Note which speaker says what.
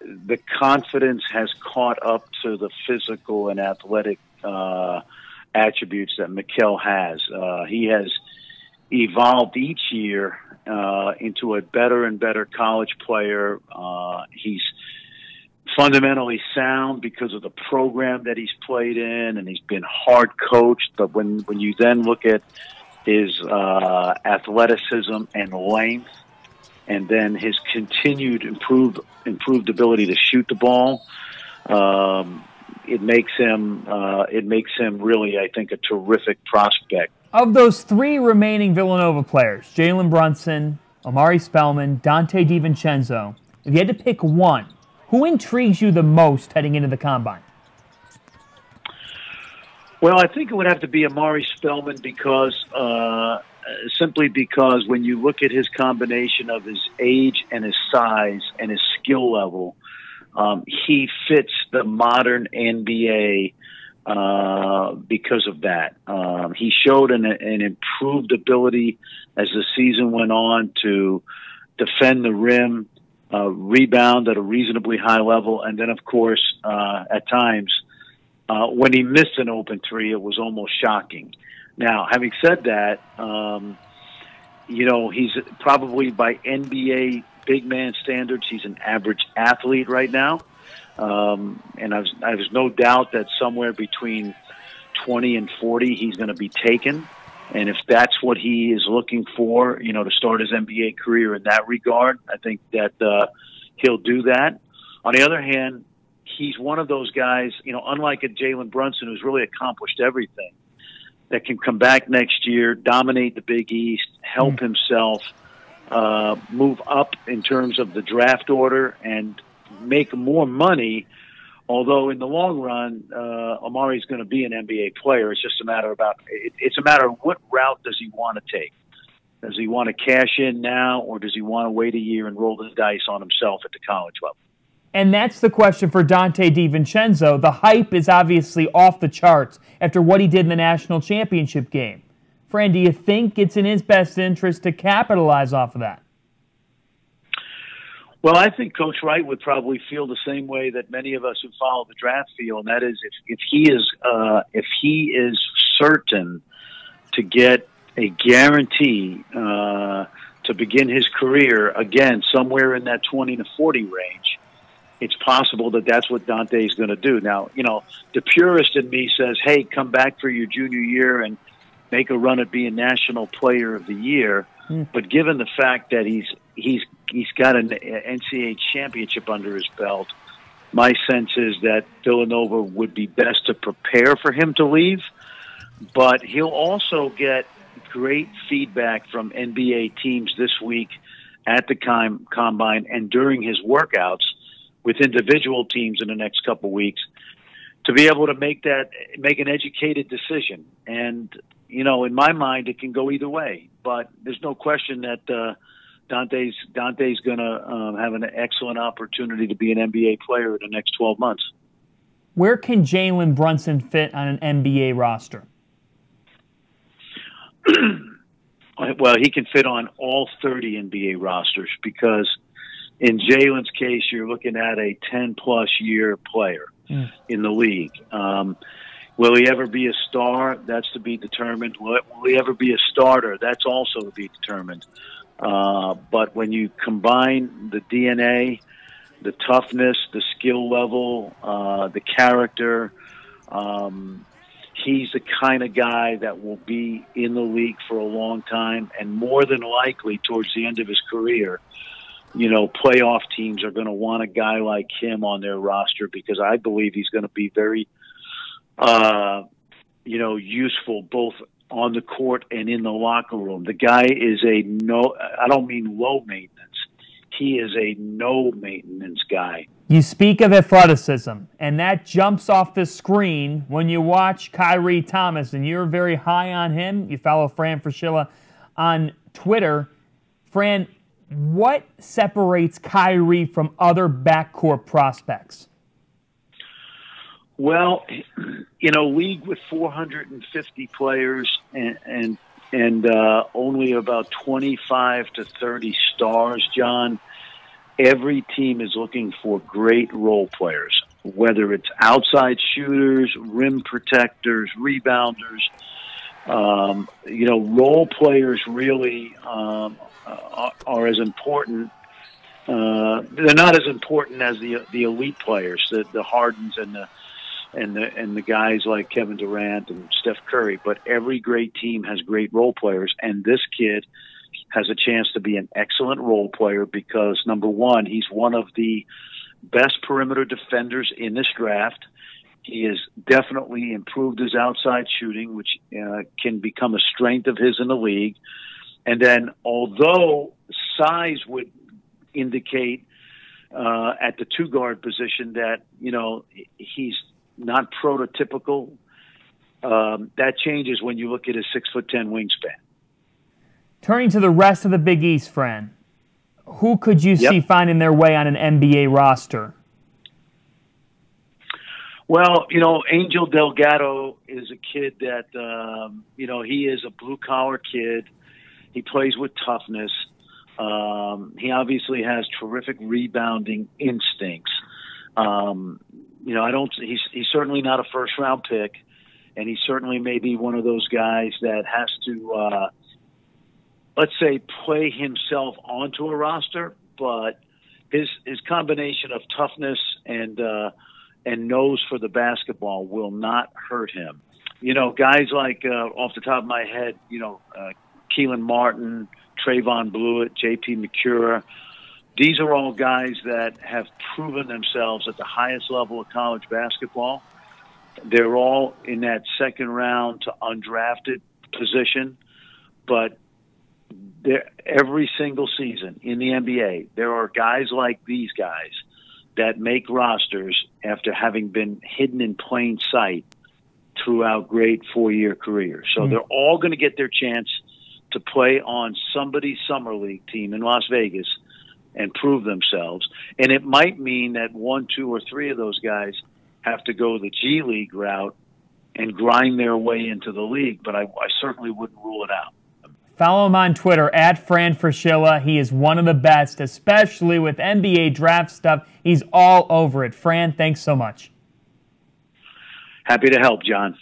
Speaker 1: the confidence has caught up to the physical and athletic attributes that Mikal has. He has evolved each year into a better and better college player. He's fundamentally sound because of the program that he's played in, and he's been hard coached. But when you then look at his athleticism and length, and then his continued improved ability to shoot the ball, it makes him really, I think, a terrific prospect.
Speaker 2: Of those three remaining Villanova players, Jalen Brunson, Amari Spellman, Dante Vincenzo, if you had to pick one, who intrigues you the most heading into the Combine?
Speaker 1: Well, I think it would have to be Amari Spellman simply because when you look at his combination of his age and his size and his skill level, he fits the modern NBA because of that. He showed an improved ability as the season went on to defend the rim, rebound at a reasonably high level, and then, of course, at times, when he missed an open three, it was almost shocking. Now, having said that, he's probably by NBA big man standards, he's an average athlete right now. And there's no doubt that somewhere between 20 and 40, he's going to be taken. And if that's what he is looking for, to start his NBA career in that regard, I think that he'll do that. On the other hand, he's one of those guys, unlike a Jalen Brunson, who's really accomplished everything, that can come back next year, dominate the Big East, help himself, move up in terms of the draft order, and make more money. Although in the long run, Amari's going to be an NBA player. It's just a matter of what route does he want to take? Does he want to cash in now, or does he want to wait a year and roll the dice on himself at the college level?
Speaker 2: And that's the question for Dante Vincenzo. The hype is obviously off the charts after what he did in the national championship game. Fran, do you think it's in his best interest to capitalize off of that?
Speaker 1: Well, I think Coach Wright would probably feel the same way that many of us who follow the draft feel, and that is if he is certain to get a guarantee to begin his career again somewhere in that 20 to 40 range, it's possible that that's what Dante is going to do. Now, the purist in me says, "Hey, come back for your junior year and make a run at being National Player of the Year." But given the fact that he's got an NCAA championship under his belt, my sense is that Villanova would be best to prepare for him to leave. But he'll also get great feedback from NBA teams this week at the Combine and during his workouts with individual teams in the next couple of weeks to be able to make an educated decision. And, in my mind, it can go either way. But there's no question that Dante's going to have an excellent opportunity to be an NBA player in the next 12 months.
Speaker 2: Where can Jalen Brunson fit on an NBA roster?
Speaker 1: Well, he can fit on all 30 NBA rosters because in Jalen's case, you're looking at a 10-plus year player in the league. Will he ever be a star? That's to be determined. Will he ever be a starter? That's also to be determined. But when you combine the DNA, the toughness, the skill level, the character, he's the kind of guy that will be in the league for a long time, and more than likely towards the end of his career, playoff teams are going to want a guy like him on their roster because I believe he's going to be very, useful both on the court and in the locker room. The guy is I don't mean low maintenance. He is a no maintenance guy.
Speaker 2: You speak of athleticism, and that jumps off the screen when you watch Kyrie Thomas, and you're very high on him. You follow Fran Fraschilla on Twitter. Fran, what separates Kyrie from other backcourt prospects?
Speaker 1: Well, in a league with 450 players and only about 25 to 30 stars, John, every team is looking for great role players, whether it's outside shooters, rim protectors, rebounders. Role players really are as important. They're not as important as the elite players, the Hardens and the guys like Kevin Durant and Steph Curry. But every great team has great role players, and this kid has a chance to be an excellent role player because, number one, he's one of the best perimeter defenders in this draft. He has definitely improved his outside shooting, which can become a strength of his in the league. And then, although size would indicate at the two-guard position that, he's not prototypical, that changes when you look at his 6'10" wingspan.
Speaker 2: Turning to the rest of the Big East, Fran, who could you see finding their way on an NBA roster?
Speaker 1: Well, Angel Delgado is a kid that, he is a blue-collar kid. He plays with toughness. He obviously has terrific rebounding instincts. He's certainly not a first-round pick, and he certainly may be one of those guys that has to, let's say, play himself onto a roster, but his combination of toughness and nose for the basketball will not hurt him. Guys like, off the top of my head, Keelan Martin, Trayvon Blewett, J.P. McCure, these are all guys that have proven themselves at the highest level of college basketball. They're all in that second round to undrafted position, but every single season in the NBA, there are guys like these guys that make rosters after having been hidden in plain sight throughout great four-year careers. So they're all going to get their chance to play on somebody's summer league team in Las Vegas and prove themselves. And it might mean that 1, 2, or 3 of those guys have to go the G League route and grind their way into the league, but I certainly wouldn't rule it out.
Speaker 2: Follow him on Twitter, @Fran Fraschilla. He is one of the best, especially with NBA draft stuff. He's all over it. Fran, thanks so much.
Speaker 1: Happy to help, John.